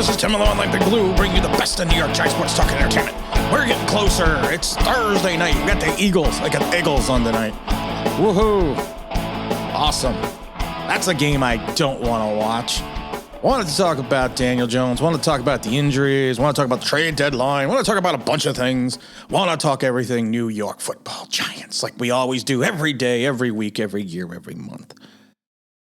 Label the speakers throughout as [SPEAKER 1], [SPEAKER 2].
[SPEAKER 1] This is Tim Malone, like Big Blue, bringing you the best in New York Giants sports talk and entertainment. We're getting closer. It's Thursday night. We got the Eagles. I got Eagles on tonight. Woohoo. Awesome. That's a game I don't want to watch. Wanted to talk about Daniel Jones. Wanted to talk about the injuries. Want to talk about the trade deadline. Want to talk about a bunch of things. Want to talk everything New York football Giants, like we always do every day, every week, every year, every month.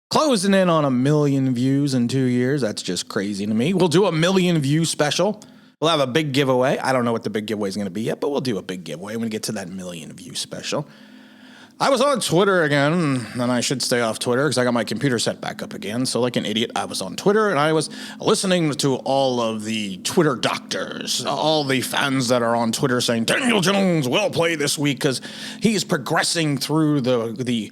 [SPEAKER 1] Closing in on 1 million views in 2 years. That's just crazy to me. We'll do a 1 million view special. We'll have a big giveaway. I don't know what the big giveaway is going to be yet, but we'll do a big giveaway when we get to that 1 million view special. I was on Twitter again, and I should stay off Twitter because I got my computer set back up again. So like an idiot, I was on Twitter, and I was listening to all of the Twitter doctors, all the fans that are on Twitter saying, Daniel Jones will play this week because he's progressing through the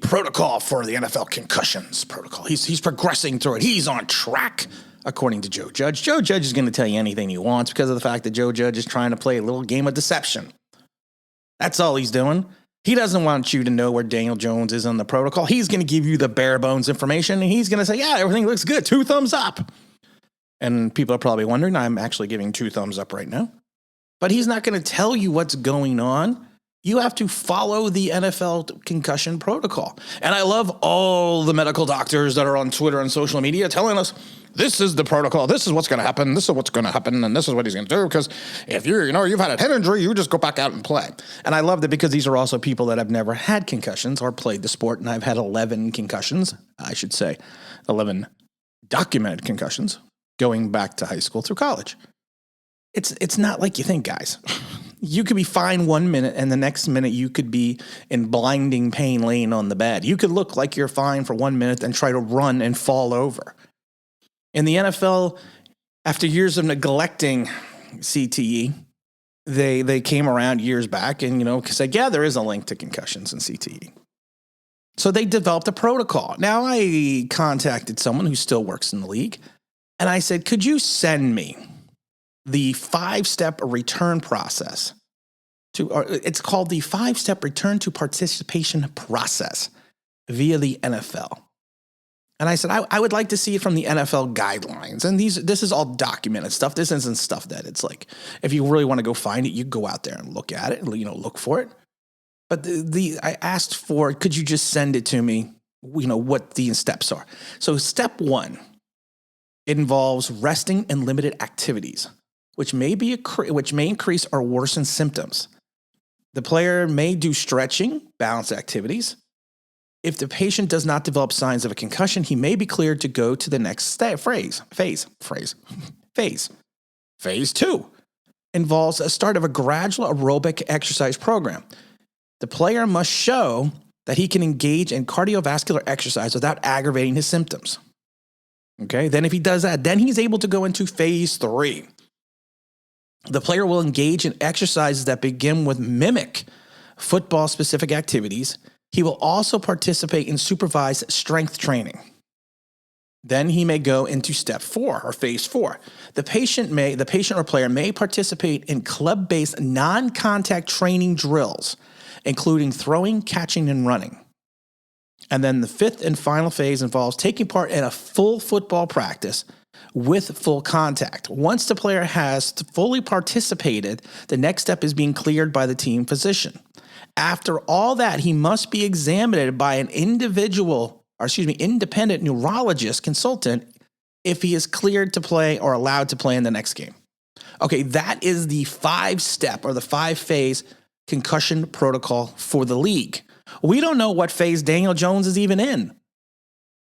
[SPEAKER 1] protocol for the NFL concussions protocol. He's progressing through it. He's on track, according to Joe Judge. Joe Judge is going to tell you anything he wants because of the fact that Joe Judge is trying to play a little game of deception. That's all he's doing. He doesn't want you to know where Daniel Jones is on the protocol. He's going to give you the bare bones information, and he's going to say, yeah, everything looks good. 2 thumbs up. And people are probably wondering, I'm actually giving 2 thumbs up right now. But he's not going to tell you what's going on. You have to follow the NFL concussion protocol. And I love all the medical doctors that are on Twitter and social media telling us, this is the protocol, this is what's going to happen, this is what's going to happen, and this is what he's going to do, because if you've had a head injury, you just go back out and play. And I love that because these are also people that have never had concussions or played the sport, and I've had 11 concussions, I should say, 11 documented concussions going back to high school through college. It's not like you think, guys. You could be fine 1 minute, and the next minute you could be in blinding pain laying on the bed. You could look like you're fine for 1 minute and try to run and fall over. In the NFL, after years of neglecting CTE, they came around years back and, said, yeah, there is a link to concussions and CTE. So they developed a protocol. Now, I contacted someone who still works in the league, and I said, could you send me the 5-step return process? It's called the 5-step return to participation process via the NFL. And I said, I would like to see it from the NFL guidelines. And this is all documented stuff. This isn't stuff that it's like, if you really want to go find it, you go out there and look at it, look for it. But I asked for, could you just send it to me, what the steps are. So step 1, it involves resting and limited activities, which may increase or worsen symptoms. The player may do stretching, balance activities. If the patient does not develop signs of a concussion, he may be cleared to go to the next phase. Phase 2 involves a start of a gradual aerobic exercise program. The player must show that he can engage in cardiovascular exercise without aggravating his symptoms. Okay, then if he does that, then he's able to go into phase 3. The player will engage in exercises that begin with mimic football-specific activities. He will also participate in supervised strength training. Then he may go into step 4 or phase 4. The patient or player may participate in club-based non-contact training drills, including throwing, catching, and running. And then the 5th and final phase involves taking part in a full football practice with full contact. Once the player has fully participated, the next step is being cleared by the team physician. After all that, he must be examined by an independent neurologist consultant if he is cleared to play or allowed to play in the next game. Okay, that is the 5-step or the 5-phase concussion protocol for the league. We don't know what phase Daniel Jones is even in.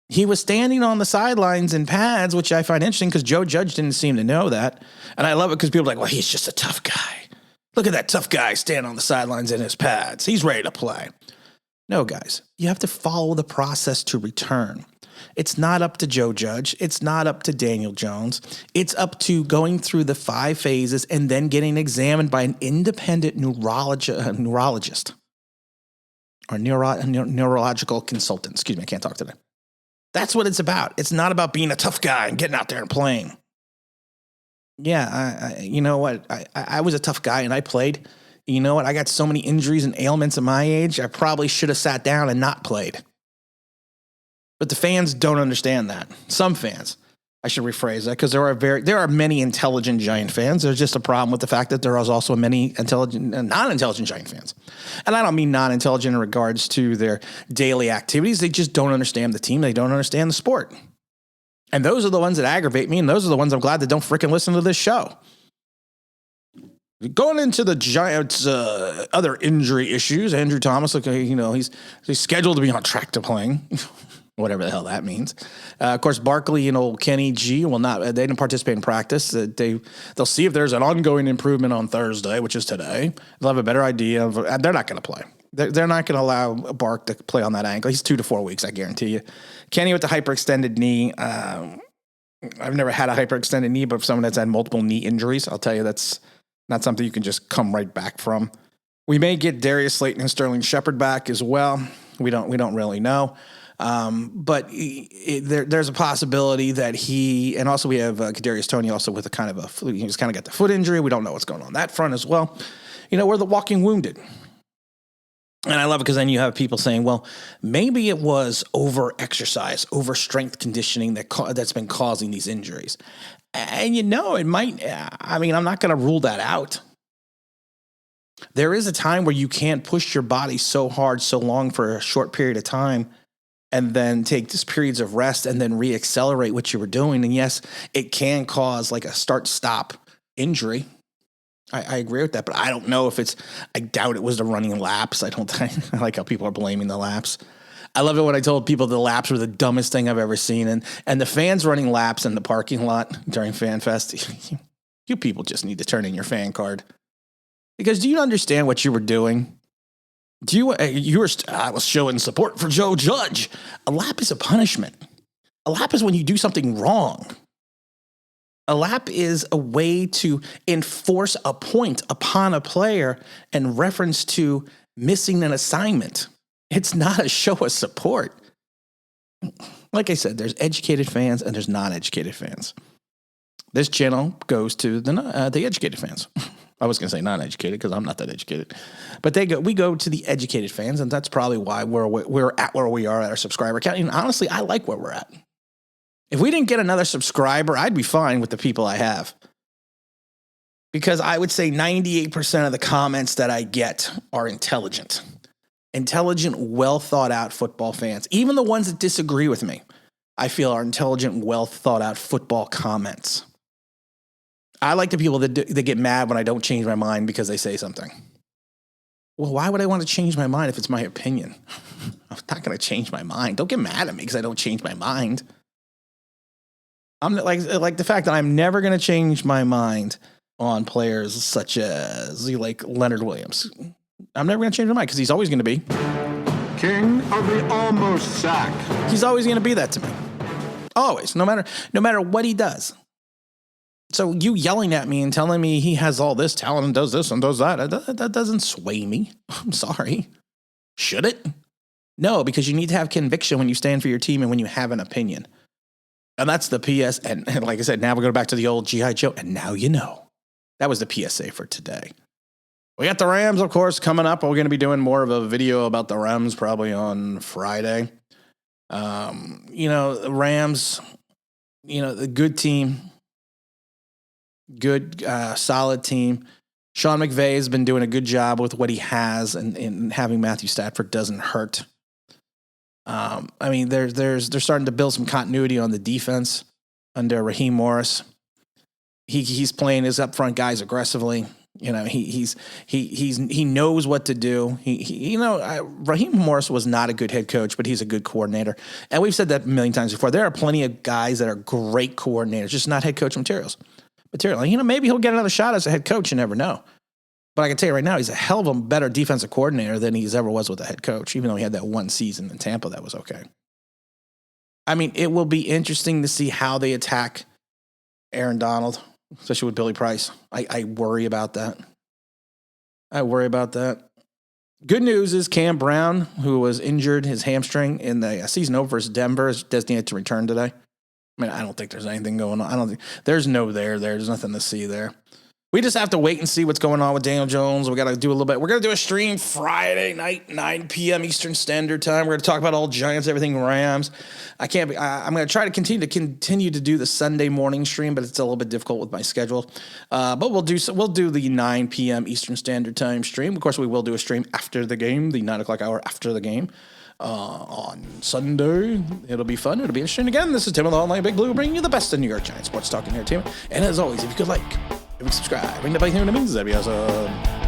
[SPEAKER 1] He was standing on the sidelines in pads, which I find interesting because Joe Judge didn't seem to know that. And I love it because people are like, well, he's just a tough guy. Look at that tough guy standing on the sidelines in his pads. He's ready to play. No, guys, you have to follow the process to return. It's not up to Joe Judge. It's not up to Daniel Jones. It's up to going through the 5 phases and then getting examined by an independent neurologist or neurological consultant. Excuse me, I can't talk today. That's what it's about. It's not about being a tough guy and getting out there and playing. Yeah, you know what? I was a tough guy and I played. You know what? I got so many injuries and ailments at my age, I probably should have sat down and not played. But the fans don't understand that. Some fans. I should rephrase that, because there are many intelligent Giant fans. There's just a problem with the fact that there is also many intelligent and non-intelligent Giant fans. And I don't mean non-intelligent in regards to their daily activities. They just don't understand the team. They don't understand the sport. And those are the ones that aggravate me, and those are the ones I'm glad that don't freaking listen to this show. Going into the Giants' other injury issues, Andrew Thomas, he's scheduled to be on track to playing. Whatever the hell that means. Of course, Barkley and old Kenny G will not. They didn't participate in practice. They'll see if there's an ongoing improvement on Thursday, which is today. They'll have a better idea. They're not going to play. They're not going to allow Bark to play on that ankle. He's 2 to 4 weeks, I guarantee you. Kenny with the hyperextended knee. I've never had a hyperextended knee, but for someone that's had multiple knee injuries, I'll tell you that's not something you can just come right back from. We may get Darius Slayton and Sterling Shepard back as well. We don't really know. But there's a possibility that and also we have Kadarius Toney also with a kind of he's kind of got the foot injury. We don't know what's going on that front as well. We're the walking wounded. And I love it because then you have people saying, well, maybe it was over exercise, over strength conditioning that's been causing these injuries. And it might, I'm not going to rule that out. There is a time where you can't push your body so hard, so long for a short period of time and then take just periods of rest and then reaccelerate what you were doing. And yes, it can cause like a start-stop injury. I agree with that, but I don't know if I doubt it was the running laps. I like how people are blaming the laps. I love it when I told people the laps were the dumbest thing I've ever seen. And the fans running laps in the parking lot during FanFest, you people just need to turn in your fan card. Because do you understand what you were doing? I was showing support for Joe Judge. A lap is a punishment. A lap is when you do something wrong. A lap is a way to enforce a point upon a player in reference to missing an assignment. It's not a show of support. Like I said, there's educated fans and there's non-educated fans. This channel goes to the educated fans. I was going to say non-educated because I'm not that educated. But we go to the educated fans, and that's probably why we're at where we are at our subscriber count. And honestly, I like where we're at. If we didn't get another subscriber, I'd be fine with the people I have. Because I would say 98% of the comments that I get are intelligent. Intelligent, well-thought-out football fans. Even the ones that disagree with me, I feel are intelligent, well-thought-out football comments. I like the people that get mad when I don't change my mind because they say something. Well, why would I want to change my mind if it's my opinion? I'm not going to change my mind. Don't get mad at me because I don't change my mind. I'm like the fact that I'm never going to change my mind on players such as like Leonard Williams. I'm never going to change my mind because he's always going to be
[SPEAKER 2] king of the almost sack.
[SPEAKER 1] He's always going to be that to me. Always, no matter what he does. So you yelling at me and telling me he has all this talent and does this and does that doesn't sway me. I'm sorry. Should it? No, because you need to have conviction when you stand for your team and when you have an opinion. And that's the PS. And like I said, now we're going back to the old G.I. Joe. And now you know. That was the PSA for today. We got the Rams, of course, coming up. We're going to be doing more of a video about the Rams probably on Friday. The Rams, the good team. Good, solid team. Sean McVay has been doing a good job with what he has, and having Matthew Stafford doesn't hurt. They're starting to build some continuity on the defense under Raheem Morris. He's playing his up front guys aggressively. He knows what to do. Raheem Morris was not a good head coach, but he's a good coordinator. And we've said that a million times before. There are plenty of guys that are great coordinators, just not head coach material. Maybe he'll get another shot as a head coach. You never know. But I can tell you right now, he's a hell of a better defensive coordinator than he's ever was with a head coach, even though he had that one season in Tampa that was okay. It will be interesting to see how they attack Aaron Donald, especially with Billy Price. I worry about that. Good news is Cam Brown, who was injured his hamstring in the season opener versus Denver, is designated to return today. I don't think there's anything going on. There's no there. There's nothing to see there. We just have to wait and see what's going on with Daniel Jones. We got to do a little bit. We're going to do a stream Friday night, 9 p.m. Eastern Standard Time. We're going to talk about all Giants, everything Rams. I'm going to try to continue to do the Sunday morning stream, but it's a little bit difficult with my schedule. But we'll do the 9 p.m. Eastern Standard Time stream. Of course, we will do a stream after the game, the 9 o'clock hour after the game. On Sunday. It'll be fun. It'll be interesting. Again, this is Tim with Online Big Blue, bringing you the best of New York Giants sports talk and entertainment. And as always, if you could like, if you could subscribe, ring the bell here in the means, that'd be awesome.